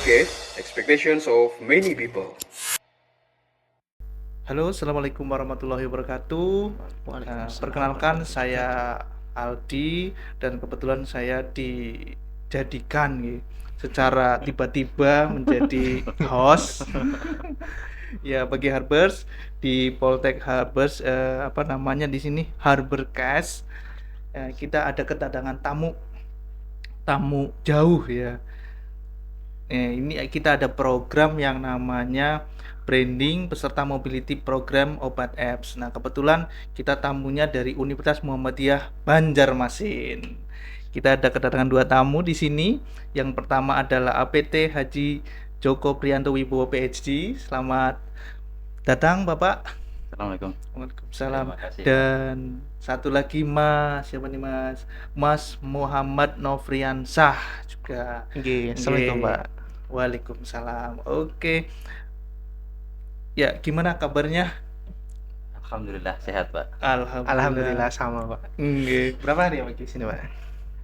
Podcast, Expectations of Many People. Halo, assalamualaikum warahmatullahi wabarakatuh. Perkenalkan, saya Aldi dan kebetulan saya dijadikan secara tiba-tiba menjadi host ya bagi Harbers di Poltek Harbers, di sini Harbercast. Kita ada kedatangan tamu jauh ya. Ini kita ada program yang namanya branding beserta mobility program Obat Apps. Nah, kebetulan kita tamunya dari Universitas Muhammadiyah Banjarmasin. Kita ada kedatangan dua tamu di sini. Yang pertama adalah APT Haji Joko Priyanto Wibowo PhD. Selamat datang, Bapak. Assalamualaikum. Waalaikumsalam. Terima kasih. Dan satu lagi Mas, siapa nih Mas? Mas Muhammad Nofriansah juga. Assalamualaikum Pak. Waalaikumsalam. Oke. Ya, gimana kabarnya? Alhamdulillah sehat, Pak. Alhamdulillah sama Pak. Berapa hari ya Pak di sini Pak?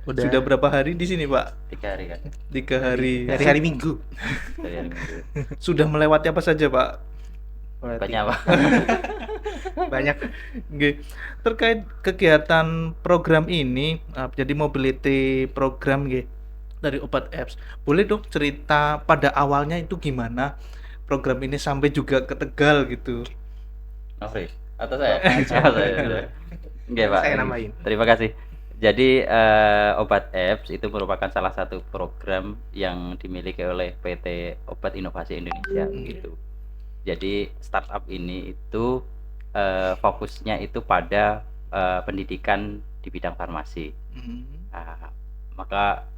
Sudah berapa hari di sini, Pak? 3 hari kan. 3 hari. Dari hari Minggu. Dari hari Minggu. Sudah melewati apa saja, Pak? Banyak, Pak. Banyak. Nggih. Terkait kegiatan program ini, jadi mobility program nggih dari Obat Apps. Boleh dong cerita pada awalnya itu gimana program ini sampai juga ke Tegal gitu. Nofri, atau saya? Saya. Nggih, Pak. Saya nambahin. Terima kasih. Jadi Obat Apps itu merupakan salah satu program yang dimiliki oleh PT Obat Inovasi Indonesia gitu. Jadi startup ini itu fokusnya itu pada pendidikan di bidang farmasi. Maka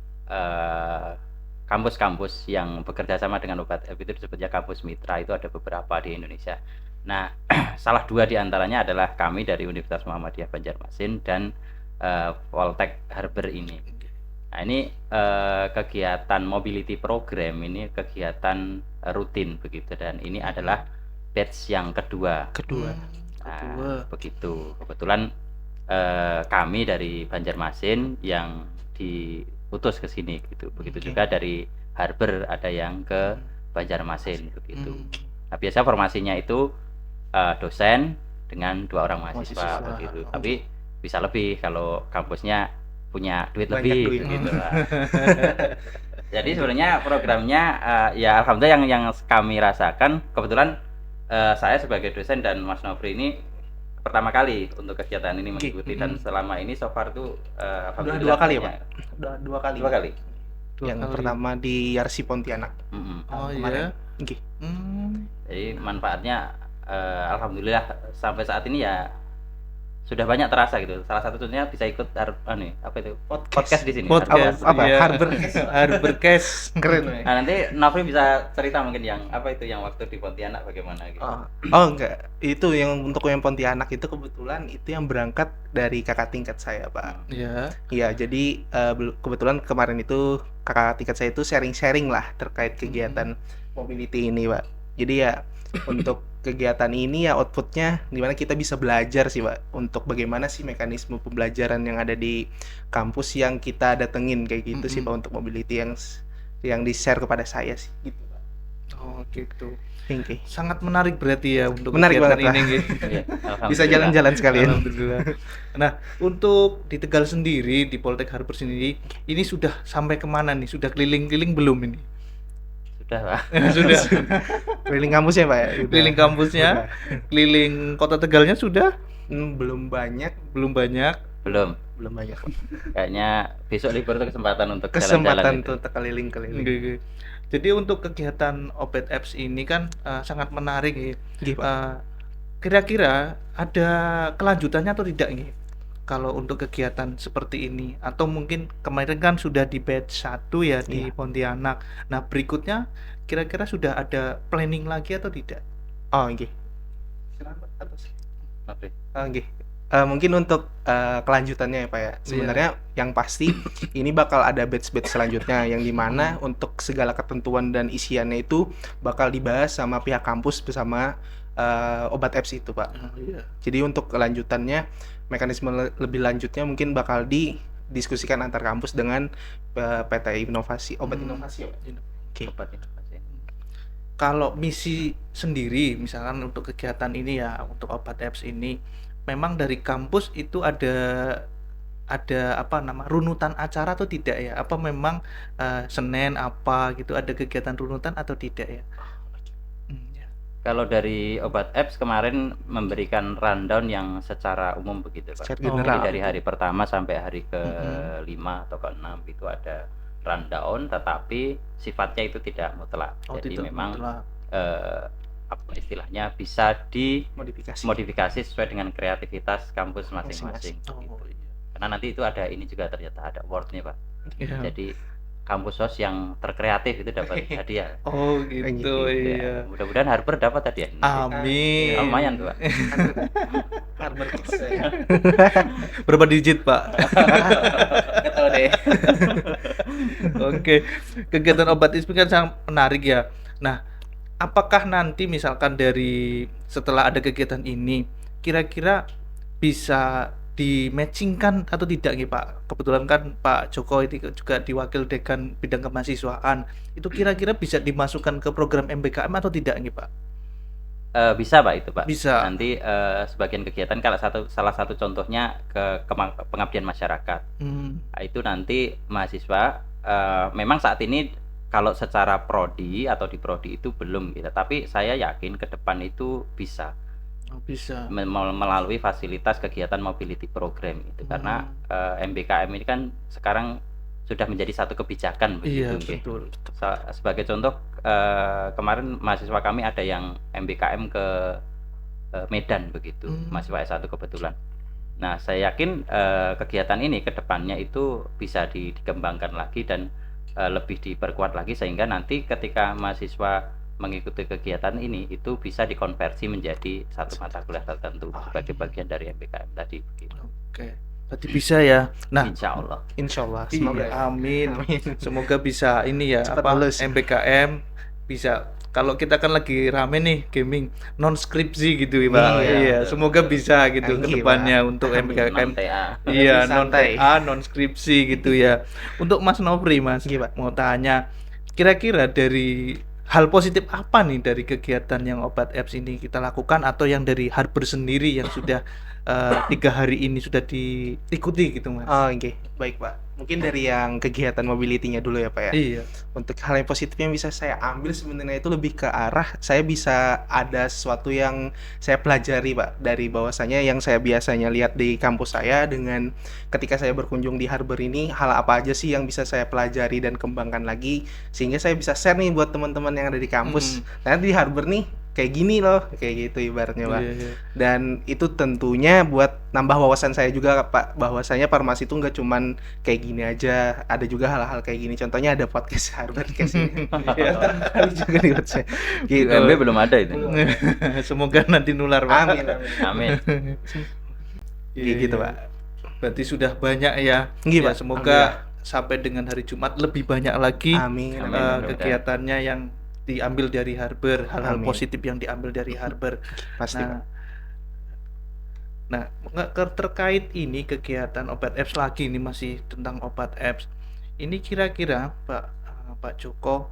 kampus-kampus yang bekerja sama dengan Obat Apps itu disebutnya kampus mitra, itu ada beberapa di Indonesia. Nah, salah dua di antaranya adalah kami dari Universitas Muhammadiyah Banjarmasin dan Poltek Harber ini. Nah, ini kegiatan mobility program ini kegiatan rutin begitu, dan ini adalah batch yang kedua. Nah, begitu. Kebetulan kami dari Banjarmasin yang diutus ke sini gitu. Begitu juga dari Harber ada yang ke Banjarmasin begitu. Nah, biasa formasinya itu dosen dengan 2 orang mahasiswa begitu. Tapi bisa lebih kalau kampusnya punya duit lebih gitu lah. Jadi sebenarnya programnya ya alhamdulillah yang kami rasakan, kebetulan saya sebagai dosen dan Mas Nofri ini pertama kali untuk kegiatan ini mengikuti, dan selama ini so far tuh alhamdulillah 2 kali ya Pak? 2 kali. 2 kali. Yang pertama di Yarsi Pontianak. Oh kemarin. iya. Jadi manfaatnya alhamdulillah sampai saat ini ya sudah banyak terasa gitu. Salah satu contohnya bisa ikut podcast di sini. Podcast. Apa? Iya. Harbercast. Keren. Nah, nanti Nofri bisa cerita mungkin yang yang waktu di Pontianak bagaimana gitu. Enggak. Itu yang untuk yang Pontianak itu kebetulan itu yang berangkat dari kakak tingkat saya, Pak. Iya. Iya, jadi kebetulan kemarin itu kakak tingkat saya itu sharing-sharing lah terkait kegiatan mobility ini, Pak. Jadi ya untuk kegiatan ini ya outputnya dimana kita bisa belajar sih Pak, untuk bagaimana sih mekanisme pembelajaran yang ada di kampus yang kita datengin kayak gitu sih Pak, untuk mobility yang di-share kepada saya sih gitu Pak. Oh gitu. Oke. Sangat menarik berarti ya untuk Menarik kegiatan banget, ini Pak. gitu. Iya, Bisa jalan-jalan sekalian. Alhamdulillah. Nah, untuk di Tegal sendiri di Poltek Harber sendiri ini sudah sampai kemana nih? Sudah keliling-keliling belum ini? Sudah, Pak. Sudah. Keliling kampusnya Pak ya? Keliling kampusnya, keliling kota Tegalnya sudah? Belum banyak. Belum. Belum banyak. Kayaknya besok libur tuh kesempatan untuk Kesempatan jalan-jalan itu. untuk keliling-keliling. Oke. Jadi untuk kegiatan Obat Apps ini kan sangat menarik ya. Kira-kira ada kelanjutannya atau tidak nih? Kalau untuk kegiatan seperti ini, atau mungkin kemarin kan sudah di batch 1 ya di Pontianak. Nah, berikutnya kira-kira sudah ada planning lagi atau tidak? Oh, nggih. Silakan atas. Oke. Nggih. Mungkin untuk kelanjutannya ya Pak ya. Sebenarnya yang pasti ini bakal ada batch-batch selanjutnya yang dimana untuk segala ketentuan dan isiannya itu bakal dibahas sama pihak kampus bersama Obat Apps itu Pak. Jadi untuk kelanjutannya, mekanisme lebih lanjutnya mungkin bakal didiskusikan antar kampus dengan PT Inovasi, Obat Inovasi ya Pak. Oke. Obat inovasi. Kalau misi sendiri, misalkan untuk kegiatan ini ya, untuk obat apps ini, memang dari kampus itu ada apa nama runutan acara atau tidak ya? Apa memang Senin apa gitu ada kegiatan runutan atau tidak ya? Ya. Kalau dari obat apps kemarin memberikan rundown yang secara umum begitu Pak. Secara Oh, Jadi general. dari hari pertama sampai hari Mm-mm. ke-5 atau ke-6 itu ada rundown, tetapi sifatnya itu tidak mutlak. Oh, Jadi tidak memang mutlak. apa istilahnya bisa Modifikasi. dimodifikasi sesuai dengan kreativitas kampus masing-masing. Oh, iya. Karena nanti itu ada ini juga ternyata ada award-nya Pak. Iya. Jadi kampus sos yang terkreatif itu dapat hadiah. Oh Gitu, gitu, Ya, iya. mudah-mudahan Harper dapat hadiah. Amin. Ya, lumayan tuh Pak. Hardware Kids ya. Berapa digit, Pak? Nggak tahu deh. Oke, kegiatan obat ini kan sangat menarik ya. Nah, apakah nanti misalkan dari setelah ada kegiatan ini, kira-kira bisa di-matchingkan atau tidak nih Pak? Kebetulan kan Pak Joko itu juga di Wakil Dekan Bidang Kemahasiswaan. Itu kira-kira bisa dimasukkan ke program MBKM atau tidak nih Pak? Bisa Pak itu Pak. Bisa. Nanti sebagian kegiatan kalau salah satu contohnya pengabdian masyarakat. Nah, itu nanti mahasiswa memang saat ini kalau secara prodi atau di prodi itu belum gitu. Tapi saya yakin ke depan itu bisa Oh, bisa. melalui fasilitas kegiatan mobility program itu. Karena MBKM ini kan sekarang sudah menjadi satu kebijakan Iya, begitu. betul. Sebagai contoh kemarin mahasiswa kami ada yang MBKM ke Medan begitu, mahasiswa S1 kebetulan. Nah, saya yakin kegiatan ini ke depannya itu bisa dikembangkan lagi dan lebih diperkuat lagi sehingga nanti ketika mahasiswa mengikuti kegiatan ini itu bisa dikonversi menjadi satu mata kuliah tertentu sebagai bagian dari MBKM tadi begitu. Oke. Berarti bisa ya. Nah, Insya Allah. Insyaallah. iya, Semoga. amin. Amin. Semoga bisa ini ya Cepat apa lulus. MBKM bisa. Kalau kita kan lagi rame nih gaming non skripsi gitu ya, Pak. Iya, Iya, semoga bisa gitu Thank ke you, depannya Pak. untuk Amin. MBKM. Non-TA. Iya, Lebih non santai. TA, non skripsi gitu ya. Untuk Mas Nofri, Mas, Gimana? mau tanya, kira-kira dari hal positif apa nih dari kegiatan yang obat apps ini kita lakukan atau yang dari Harper sendiri yang sudah 3 hari ini sudah diikuti gitu, Mas? Oh, oke. Baik, Pak. Mungkin dari yang kegiatan mobility-nya dulu ya, Pak ya. Iya. Untuk hal yang positif yang bisa saya ambil sebenarnya itu lebih ke arah saya bisa ada sesuatu yang saya pelajari, Pak, dari bahwasanya yang saya biasanya lihat di kampus saya dengan ketika saya berkunjung di Harbour ini, hal apa aja sih yang bisa saya pelajari dan kembangkan lagi sehingga saya bisa share nih buat teman-teman yang ada di kampus. Ternyata di Harbour nih kayak gini loh, kayak gitu ibaratnya, Pak. Iya, iya. Dan itu tentunya buat nambah wawasan saya juga, Pak, bahwasanya farmasi itu nggak cuman kayak gini aja, ada juga hal-hal kayak gini. Contohnya ada podcast Harvardcast ini. Ya, kali juga nih buat saya. Gitu. UMB belum ada itu. Semoga nanti nular, Pak. Amin, amin. Amin. Kayak gitu, Pak. Berarti sudah banyak ya. Iya, Ya, Pak. semoga sampai dengan hari Jumat lebih banyak lagi Amin. Amin. eh, Mudah-mudahan. kegiatannya yang diambil dari Harbour, hal-hal Amin. positif yang diambil dari Harbour. Pasti, Pak. Nah, terkait ini kegiatan obat apps lagi ini masih tentang obat apps. Ini kira-kira Pak Joko,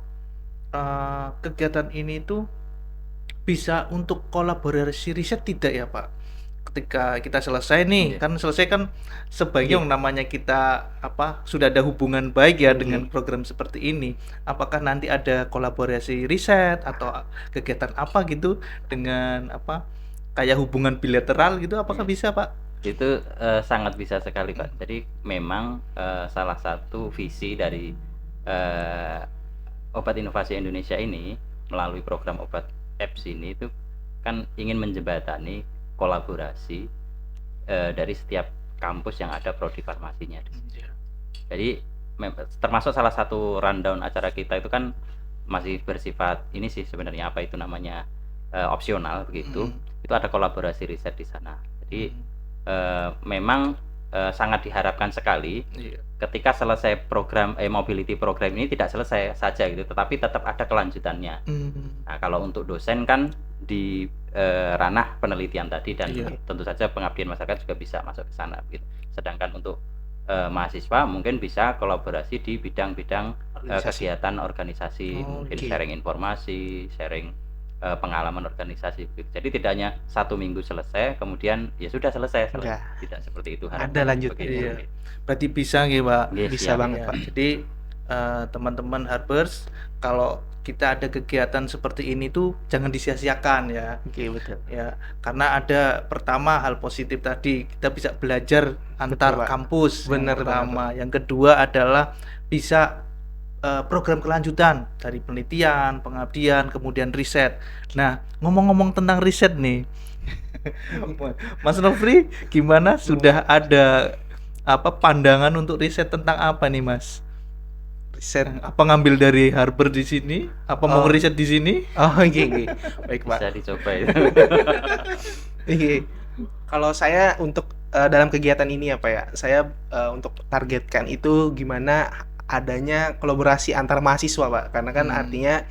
kegiatan ini tuh bisa untuk kolaborasi riset tidak ya Pak? Ketika kita selesai nih, Iya. kan selesai kan sebagai yang namanya kita sudah ada hubungan baik ya dengan program seperti ini. Apakah nanti ada kolaborasi riset atau kegiatan apa gitu dengan kayak hubungan bilateral gitu? Apakah bisa Pak? Itu sangat bisa sekali Pak. Jadi memang salah satu visi dari Obat Inovasi Indonesia ini melalui program obat apps ini itu kan ingin menjembatani kolaborasi dari setiap kampus yang ada prodi farmasinya. Jadi termasuk salah satu rundown acara kita itu kan masih bersifat ini sih sebenarnya apa itu namanya opsional begitu. Itu ada kolaborasi riset di sana. Jadi memang sangat diharapkan sekali ketika selesai program mobility program ini tidak selesai saja gitu, tetapi tetap ada kelanjutannya. Nah, kalau untuk dosen kan di ranah penelitian tadi dan tentu saja pengabdian masyarakat juga bisa masuk ke sana gitu. Sedangkan untuk mahasiswa mungkin bisa kolaborasi di bidang-bidang kegiatan organisasi, mungkin Oke. sharing informasi, sharing pengalaman organisasi begitu. Jadi tidak hanya 1 minggu selesai, kemudian ya sudah selesai. Enggak. Tidak seperti itu. Ada lanjutnya. Iya. Berarti bisa nggih, Pak? Yes, Bisa siap. banget, Ya, Pak. jadi teman-teman Harbers, kalau kita ada kegiatan seperti ini tuh jangan disia-siakan ya. Oke, betul. Ya, karena ada pertama hal positif tadi, kita bisa belajar antar Pak. kampus. Yang Benar pertama, yang kedua adalah bisa program kelanjutan dari penelitian, pengabdian, kemudian riset. Nah, ngomong-ngomong tentang riset nih, Mas Nofri, gimana? Sudah ada pandangan untuk riset tentang apa nih, Mas? Riset. Apa ngambil dari Harvard di sini? Apa mau Oh. riset di sini? Oh, oke. Baik, Pak. Bisa dicoba itu. Iya. Kalau saya untuk dalam kegiatan ini apa ya? Saya untuk targetkan itu gimana adanya kolaborasi antar mahasiswa, Pak. Karena kan artinya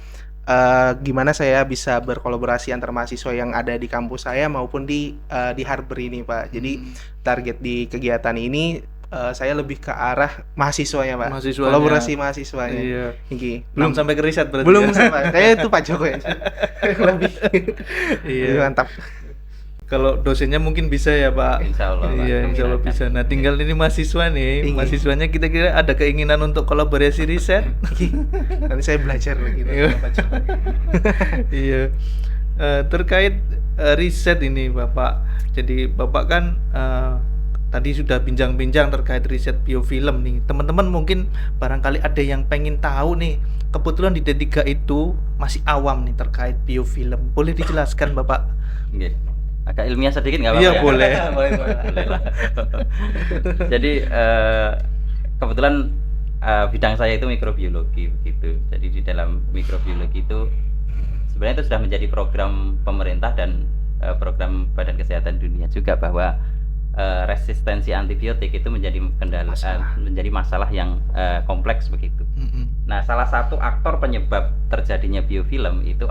gimana saya bisa berkolaborasi antar mahasiswa yang ada di kampus saya maupun di Harber ini, Pak. Jadi target di kegiatan ini saya lebih ke arah mahasiswanya, Pak. Mahasiswanya. Kolaborasi mahasiswanya. Iya. Iki. Belum sampai ke riset berarti. Belum ya? sampai. Kayaknya itu Pak Joko ya. Lebih. Iya. Mantap. Kalau dosennya mungkin bisa ya, Pak. Insya Allah, Pak. Iya, insya Allah bisa. Nah, tinggal ini mahasiswa nih. Iya. Mahasiswanya kita kira ada keinginan untuk kolaborasi riset. Nanti saya belajar gitu. Iya. Iya. Terkait riset ini, Bapak. Jadi Bapak kan tadi sudah bincang-bincang terkait riset biofilm nih. Teman-teman mungkin barangkali ada yang pengen tahu nih. Kebetulan di D3 itu masih awam nih terkait biofilm. Boleh dijelaskan, Bapak? Nggih. Agak ilmiah sedikit nggak apa-apa Iya, ya? boleh. Boleh lah. Jadi kebetulan bidang saya itu mikrobiologi begitu. Jadi di dalam mikrobiologi itu sebenarnya itu sudah menjadi program pemerintah dan program Badan Kesehatan Dunia juga bahwa resistensi antibiotik itu menjadi kendala menjadi masalah yang kompleks begitu. Nah, salah satu aktor penyebab terjadinya biofilm itu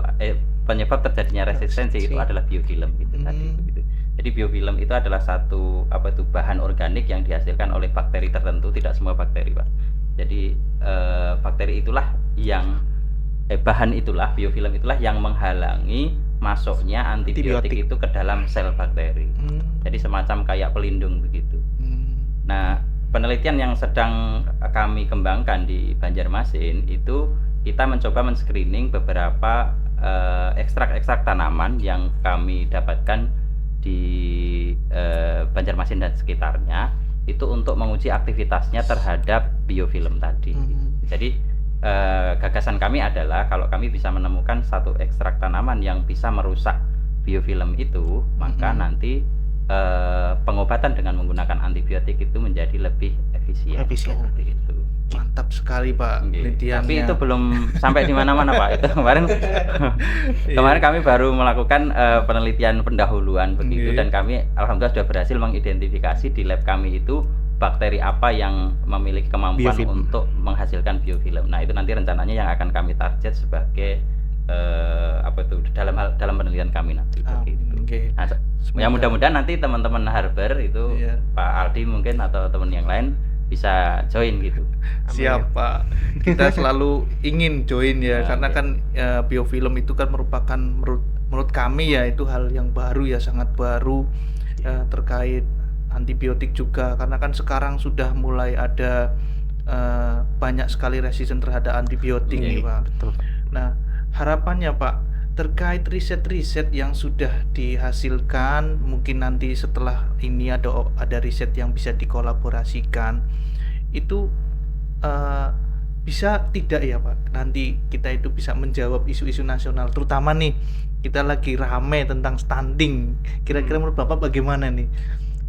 penyebab terjadinya resistensi itu adalah biofilm gitu tadi begitu. Jadi biofilm itu adalah satu bahan organik yang dihasilkan oleh bakteri tertentu, tidak semua bakteri, Pak. Jadi bakteri itulah yang bahan itulah biofilm itulah yang menghalangi masuknya antibiotik itu ke dalam sel bakteri. Jadi semacam kayak pelindung begitu. Nah, penelitian yang sedang kami kembangkan di Banjarmasin itu kita mencoba men-screening beberapa ekstrak-ekstrak tanaman yang kami dapatkan di Banjarmasin dan sekitarnya itu untuk menguji aktivitasnya terhadap biofilm tadi. Jadi gagasan kami adalah kalau kami bisa menemukan satu ekstrak tanaman yang bisa merusak biofilm itu, maka nanti pengobatan dengan menggunakan antibiotik itu menjadi lebih efisien. Seperti itu. Mantap sekali, Pak, penelitiannya. Tapi itu belum sampai di mana-mana, Pak. Itu kemarin kami baru melakukan penelitian pendahuluan begitu dan kami alhamdulillah sudah berhasil mengidentifikasi di lab kami itu bakteri apa yang memiliki kemampuan untuk menghasilkan biofilm. Nah, itu nanti rencananya yang akan kami target sebagai dalam penelitian kami nanti begitu. Nah, ya mudah-mudahan nanti teman-teman Harber itu Pak Aldi mungkin atau teman yang lain bisa join gitu. Siap, Pak. Kita selalu ingin join ya, karena kan biofilm itu kan merupakan menurut kami ya itu hal yang baru ya, sangat baru terkait antibiotik juga, karena kan sekarang sudah mulai ada banyak sekali resisten terhadap antibiotik nih, Pak. Betul. Nah, harapannya, Pak, terkait riset-riset yang sudah dihasilkan, mungkin nanti setelah ini ada riset yang bisa dikolaborasikan, itu bisa tidak ya, Pak? Nanti kita itu bisa menjawab isu-isu nasional, terutama nih kita lagi rame tentang stunting. Kira-kira menurut Bapak bagaimana nih?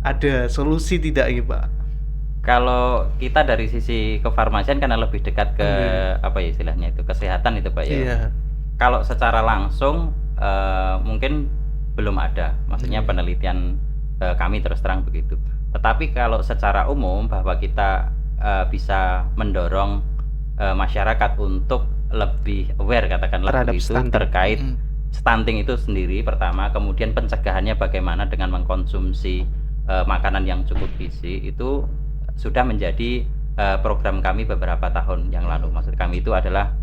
Ada solusi tidak ya, Pak? Kalau kita dari sisi kefarmasian karena lebih dekat ke apa ya istilahnya itu kesehatan itu, Pak ya. Iya. Kalau secara langsung mungkin belum ada, maksudnya penelitian kami terus terang begitu. Tetapi kalau secara umum bahwa kita bisa mendorong masyarakat untuk lebih aware katakanlah begitu terkait stunting itu sendiri pertama, kemudian pencegahannya bagaimana dengan mengkonsumsi makanan yang cukup gizi itu sudah menjadi program kami beberapa tahun yang lalu. Maksud kami itu adalah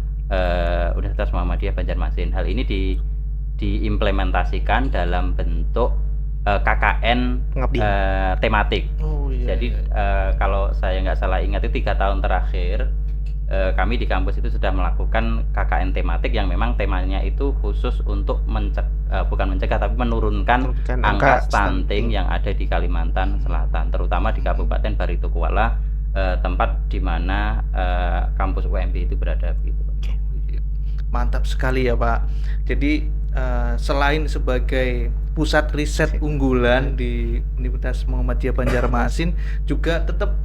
Universitas Muhammadiyah Banjarmasin. Hal ini diimplementasikan dalam bentuk KKN Pengabdian. tematik. Oh iya. Jadi kalau saya nggak salah ingat itu 3 tahun terakhir kami di kampus itu sudah melakukan KKN tematik yang memang temanya itu khusus untuk bukan mencegah tapi menurunkan Menurunkan angka angka stunting yang ada di Kalimantan Selatan, terutama di Kabupaten Baritokuala, tempat di mana kampus UMB itu berada begitu. Mantap sekali ya Pak. Jadi selain sebagai pusat riset unggulan di Universitas Muhammadiyah Banjarmasin, juga tetap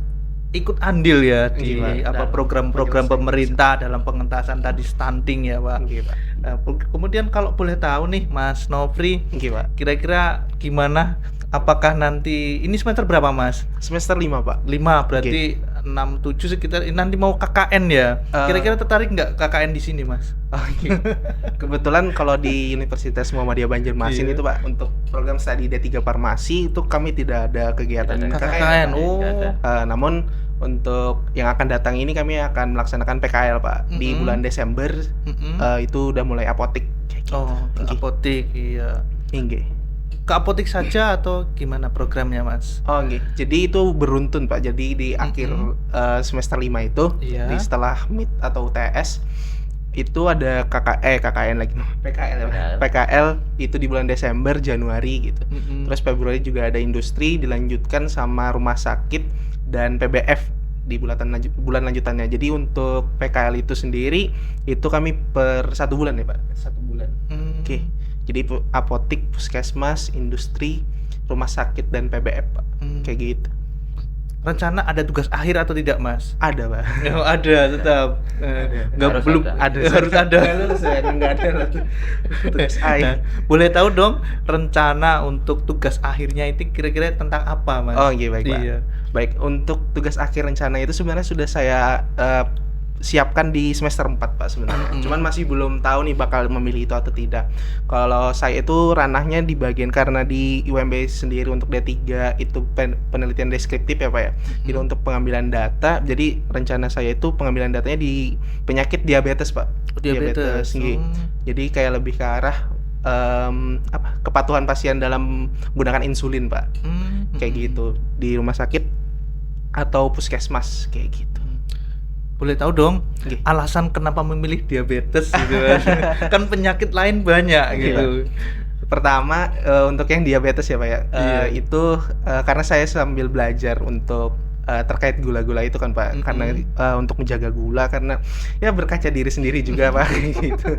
ikut andil ya di Iya, apa dalam program-program penyelesaian pemerintah dalam pengentasan tadi stunting ya Pak. Nggih, Pak. Kemudian kalau boleh tahu nih Mas Nofri, Nggih, Pak. kira-kira gimana? Apakah nanti ini semester berapa Mas? Semester 5, Pak. 5 berarti 6 7 sekitar nanti mau KKN ya. Kira-kira tertarik nggak KKN di sini Mas? Oke. Kebetulan kalau di Universitas Muhammadiyah Banjarmasin Iya. itu Pak, untuk program studi D3 Farmasi itu kami tidak ada kegiatan Tidak ada KKN. KKN. Tidak Oh. ada. Namun untuk yang akan datang ini kami akan melaksanakan PKL Pak di Mm-mm. bulan Desember. Mm-mm. Itu udah mulai apotik. Oh, ke Nggih. apotik, iya. Nggih. Ke apotik saja atau gimana programnya, Mas? Oh nggih. Jadi itu beruntun Pak. Jadi di akhir semester 5 itu, Iya. di setelah MIT atau UTS itu ada KKN lagi. PKL ya, Pak. PKL. PKL itu di bulan Desember, Januari gitu. Mm-mm. Terus Februari juga ada industri, dilanjutkan sama rumah sakit dan PBF di bulan lanjutannya. Jadi untuk PKL itu sendiri itu kami per 1 bulan ya Pak, 1 bulan. Mm. Oke. Jadi apotik, puskesmas, industri, rumah sakit dan PBF Pak. Mm. Kayak gitu. Rencana ada tugas akhir atau tidak, Mas? Ada Pak. Oh, ada tetap. Nggak Harus belum ada. harus ada. Nggak ada tugas Nah, akhir. boleh tahu dong rencana untuk tugas akhirnya itu kira-kira tentang apa, Mas? Oh iya baik Pak. Iya. Baik, untuk tugas akhir rencana itu sebenarnya sudah saya siapkan di semester 4 Pak sebenarnya. Mm-mm. Cuman masih belum tahu nih bakal memilih itu atau tidak. Kalau saya itu ranahnya di bagian karena di UMB sendiri untuk D3 itu penelitian deskriptif ya Pak ya. Jadi untuk pengambilan data, jadi rencana saya itu pengambilan datanya di penyakit diabetes Pak. Diabetes. nggih. Jadi kayak lebih ke arah kepatuhan pasien dalam menggunakan insulin Pak. Kayak gitu di rumah sakit atau puskesmas kayak gitu. Boleh tahu dong Nggih. alasan kenapa memilih diabetes gitu kan? Kan penyakit lain banyak gitu. Pertama untuk yang diabetes ya Pak ya, Iya. itu karena saya sambil belajar untuk terkait gula-gula itu kan Pak, Mm-mm. karena untuk menjaga gula, karena ya berkaca diri sendiri juga Pak gitu.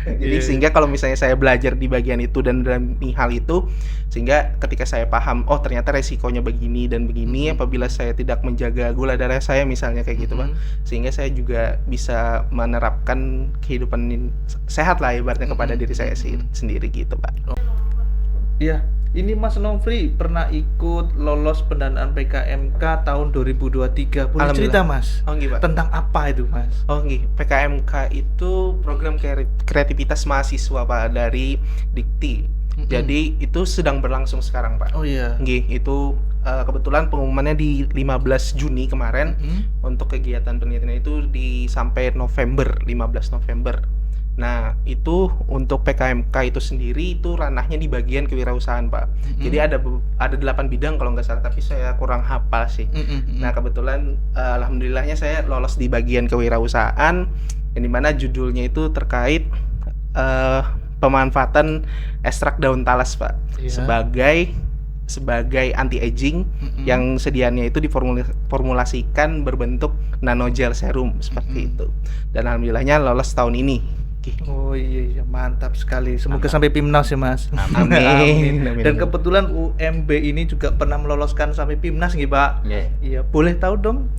Jadi Iya. sehingga kalau misalnya saya belajar di bagian itu dan dalam hal itu, sehingga ketika saya paham oh ternyata resikonya begini dan begini apabila saya tidak menjaga gula darah saya misalnya kayak gitu Pak, sehingga saya juga bisa menerapkan kehidupan sehat lah ibaratnya kepada diri saya sendiri gitu Pak. Iya, ini Mas Nofri pernah ikut lolos pendanaan PKMK tahun 2023. Boleh cerita Mas? Oh gitu Pak. Tentang apa itu Mas? Oh gitu. PKMK itu program kreativitas mahasiswa Pak dari Dikti. Jadi itu sedang berlangsung sekarang Pak. Oh iya. Nggih, itu kebetulan pengumumannya di 15 Juni kemarin. Untuk kegiatan penelitian itu sampai November, 15 November. Nah, itu untuk PKMK itu sendiri itu ranahnya di bagian kewirausahaan, Pak. Jadi ada 8 bidang kalau nggak salah, tapi saya kurang hafal sih. Nah, kebetulan alhamdulillahnya saya lolos di bagian kewirausahaan, yang dimana judulnya itu terkait pemanfaatan ekstrak daun talas, Pak, Iya. sebagai anti aging yang sedianya itu diformulasikan berbentuk nanogel serum seperti itu. Dan alhamdulillahnya lolos tahun ini. Oh iya, mantap sekali. Semoga sampai PIMNAS ya Mas. Amin. Dan kebetulan UMB ini juga pernah meloloskan sampai PIMNAS nih Pak. Iya, boleh tahu dong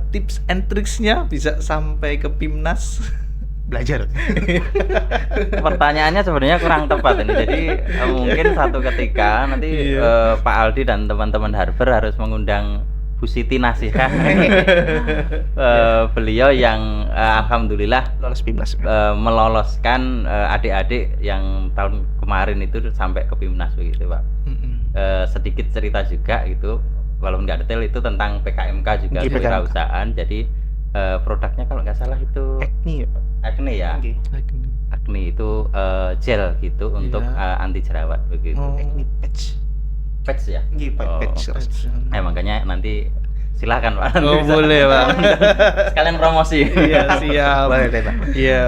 tips and tricksnya bisa sampai ke PIMNAS? Belajar. Pertanyaannya sebenarnya kurang tepat ini. Jadi mungkin satu ketika nanti Pak Aldi dan teman-teman Harper harus mengundang Bu Siti Nasihah. Beliau yang alhamdulillah Lolos PIMNAS. meloloskan adik-adik yang tahun kemarin itu sampai ke PIMNAS begitu Pak. Sedikit cerita juga gitu. walaupun nggak detail itu tentang PKMK juga, Nggih, PKMK. kewirausahaan. Jadi produknya kalau nggak salah itu Acne ya, Pak. acne ya. Nggih. Acne itu gel gitu untuk Iya. anti jerawat begitu. Oh. Acne patch. Patch ya. Nggih, Pak, Oh. patch. Makanya nanti silakan Pak. Oh, boleh, Pak. Sekalian promosi. Iya, siap. Boleh deh, Pak. Iya.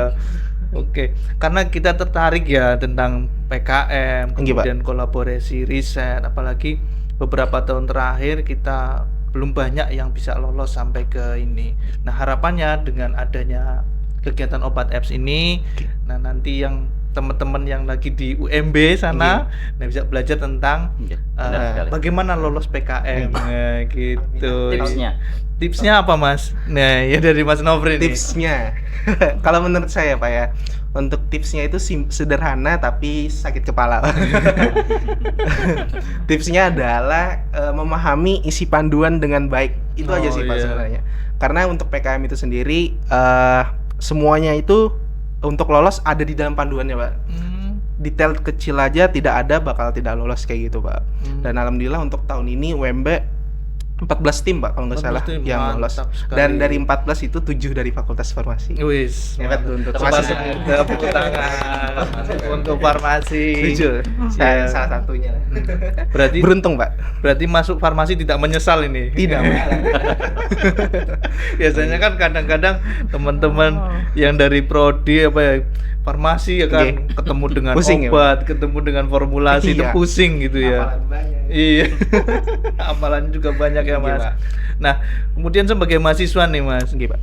Oke, karena kita tertarik ya tentang PKM, Nggih, Pak. kemudian kolaborasi riset, apalagi beberapa tahun terakhir kita belum banyak yang bisa lolos sampai ke ini. Nah, harapannya dengan adanya kegiatan Obat Apps ini, nah nanti yang teman-teman yang lagi di UMB sana, nah bisa belajar tentang Iya, benar sekali. bagaimana lolos PKM, nah, gitu. Tipsnya. apa, Mas? Nah, ya dari Mas Nofri nih. Tipsnya, kalau menurut saya Pak ya, untuk tipsnya itu sederhana tapi sakit kepala. Tipsnya adalah memahami isi panduan dengan baik. Itu aja Oh, sih Pak iya. sebenarnya. Karena untuk PKM itu sendiri semuanya itu untuk lolos ada di dalam panduannya Pak. Detail kecil aja tidak ada bakal tidak lolos kayak gitu Pak. Dan alhamdulillah untuk tahun ini UMB 14 tim Pak kalau nggak 14 salah tim, yang lolos. mantap sekali. Dan dari 14 itu 7 dari Fakultas Farmasi. Wis, Hebat tuh untuk Termasuk masuk. tepuk tangan untuk farmasi. Jujur, Iya. saya salah satunya. Berarti Beruntung Pak. berarti masuk farmasi tidak menyesal ini. Tidak. Biasanya kan kadang-kadang teman-teman yang dari prodi apa ya farmasi ya kan Oke. ketemu dengan Pusing ya, obat, ketemu dengan formulasi itu Iya. pusing gitu ya. Hafalan banyak. Iya. Amalan juga banyak ya, Iya, Mas. Pak. Nah, kemudian sebagai mahasiswa nih, Mas. Oke, Pak.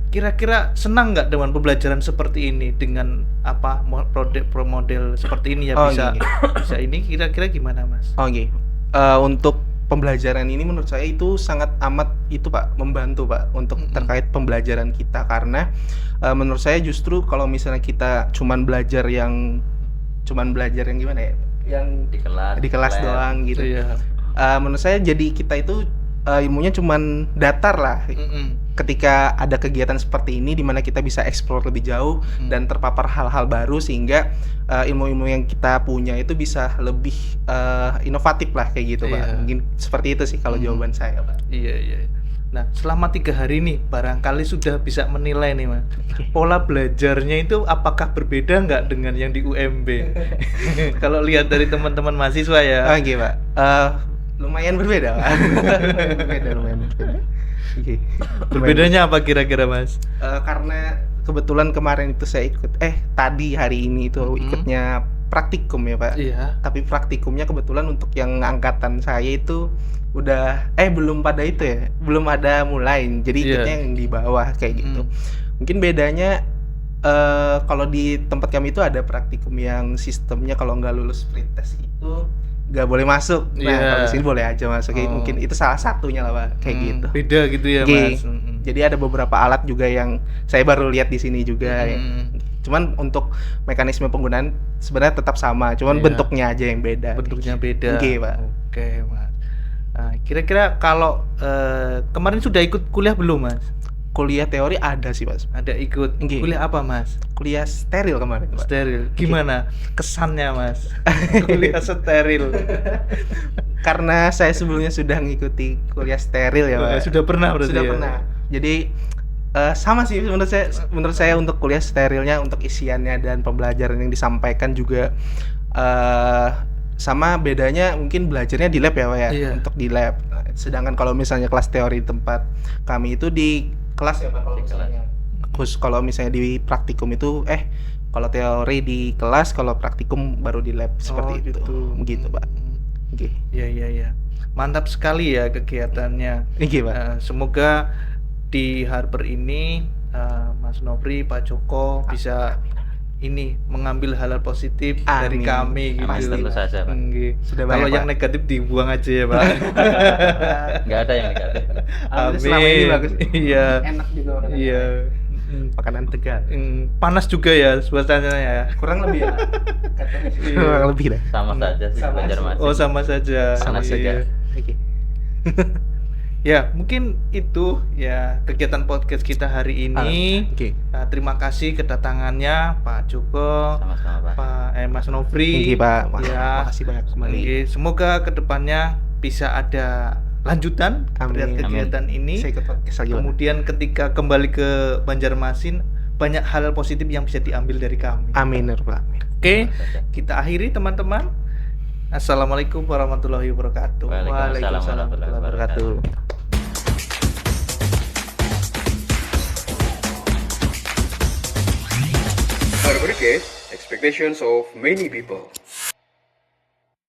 Kira-kira senang nggak dengan pembelajaran seperti ini dengan apa model seperti ini ya Oh, bisa iya. bisa ini kira-kira gimana, Mas? Oke. Untuk pembelajaran ini menurut saya itu sangat amat itu Pak membantu Pak untuk terkait pembelajaran kita karena menurut saya justru kalau misalnya kita cuman belajar yang gimana ya? Yang di kelas lab. doang gitu. Iya. Menurut saya jadi kita itu ilmunya cuman datar lah. Ketika ada kegiatan seperti ini di mana kita bisa explore lebih jauh dan terpapar hal-hal baru sehingga ilmu-ilmu yang kita punya itu bisa lebih inovatif lah kayak gitu Pak. Iya. Mungkin seperti itu sih kalau jawaban saya Pak. Iya, iya. Nah, selama 3 hari nih, barangkali sudah bisa menilai nih, Mas. Pola belajarnya itu apakah berbeda nggak dengan yang di UMB? Kalau lihat dari teman-teman mahasiswa ya. Oke Pak. Lumayan berbeda Pak. lumayan berbeda. Oke. Berbedanya apa kira-kira, Mas? Karena kebetulan kemarin itu saya ikut tadi hari ini itu ikutnya praktikum ya Pak. Iya. Tapi praktikumnya kebetulan untuk yang angkatan saya itu udah belum pada itu ya, belum ada mulai. Jadi Iya. ikutnya yang di bawah kayak gitu. Mungkin bedanya kalau di tempat kami itu ada praktikum yang sistemnya kalau nggak lulus pretest itu nggak boleh masuk. Nah, Iya. kalau di sini boleh aja masuk. Oh. Mungkin itu salah satunya lah Pak, kayak gitu. Beda gitu ya, Oke. Mas. Jadi ada beberapa alat juga yang saya baru lihat di sini juga. Cuman untuk mekanisme penggunaan sebenarnya tetap sama, cuman Iya. bentuknya aja yang beda. Bentuknya beda. Oke, Pak. Oke, Mas. Nah, kira-kira kalau kemarin sudah ikut kuliah belum, Mas? Kuliah teori ada sih Mas. Ada ikut Oke. kuliah apa, Mas? Kuliah steril kemarin Pak. Steril. Gimana kesannya, Mas? Kuliah steril. Karena saya sebelumnya sudah mengikuti kuliah steril ya Pak. Sudah pernah berarti Sudah ya? pernah. Jadi sama sih menurut saya untuk kuliah sterilnya untuk isiannya dan pembelajaran yang disampaikan juga sama, bedanya mungkin belajarnya di lab ya Pak ya. Iya. Untuk di lab. Nah, sedangkan kalau misalnya kelas teori di tempat kami itu di kelas ya Pak kalau Di misalnya. Kalau misalnya di praktikum itu kalau teori di kelas, kalau praktikum baru di lab seperti itu. Begitu Pak. Oke. Iya, iya, iya. Mantap sekali ya kegiatannya. Oke Pak. Semoga di Harper ini Mas Nofri, Pak Joko bisa ini mengambil hal-hal positif dari Amin. kami gitu. Amin, tentu saja, Pak. Nggih. Sudah Kalau banyak, yang Pak. negatif dibuang aja ya, Pak. Nggak ada yang negatif. Alhamdulillah selama ini bagus. Iya. Enak juga makanan. Iya. Makanan Tegal. Panas juga ya suasananya ya. Kurang lebih ya. Iya. Kurang lebih dah. Sama saja sih Sama Banjarmasin. Oh, sama saja. Sama Iya. saja. Oke. Ya, mungkin itu ya kegiatan podcast kita hari ini. Oke. Terima kasih kedatangannya Pak Joko, Sama-sama, Pak. Mas Nofri. Oke Pak. Ya. Makasih banyak kembali. Oke, semoga kedepannya bisa ada lanjutan Amin. melihat kegiatan ini. Saya ikut podcast lagi, Pak. Kemudian ketika kembali ke Banjarmasin, banyak hal positif yang bisa diambil dari kami. Amin ya Rabbal Alamin. Oke, kita akhiri teman-teman. Assalamualaikum warahmatullahi wabarakatuh. Waalaikumsalam warahmatullahi wabarakatuh. Berikut expectations of many people.